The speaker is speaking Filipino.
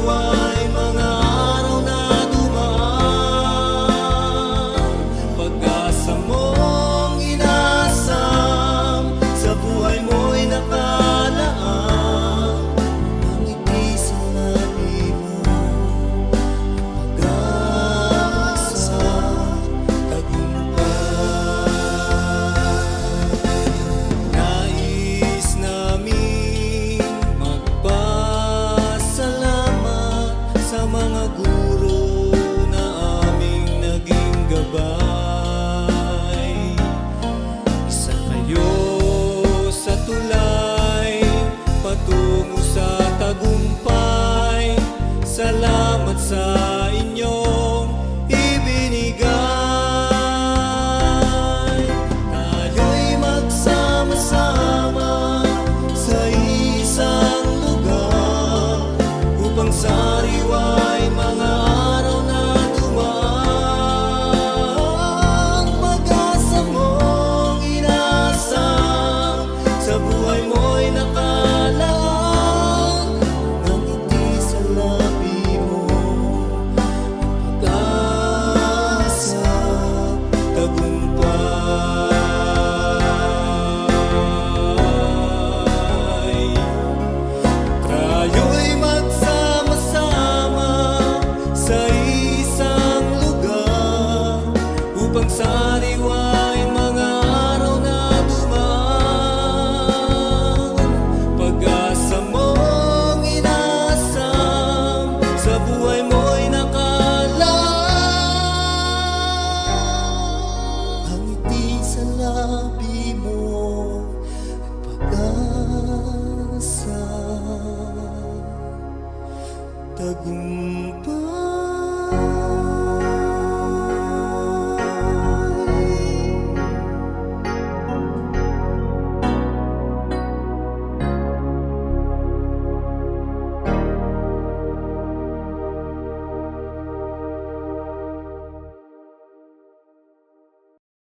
sariwa'y mga araw na dumaan. Pag-asa mong inasam, sa buhay mo'y nakalaan. Ang ngiti sa labi mo, pag-asa, tagumpay. Nais naming magpasalamat sa mga guro na aming naging gabay. Isa kayo sa tulay patungo sa tagumpay. Salamat sa inyong ibinigay. Tayo'y magsama-sama sa isang lugar upang sariwa'y mga araw na dumaan. Pag-asa mong inasam, sa buhay mo'y nakalaan. Ang ngiti sa labi mo, pag-asa, tagumpay. Tayo'y magsama-sama sa isang lugar upang sariwa'y mga araw na dumaan. Pag-asa mong inasam, sa buhay mo'y nakalaan. Ang ngiti sa labi mo, pag-asa, tagumpay.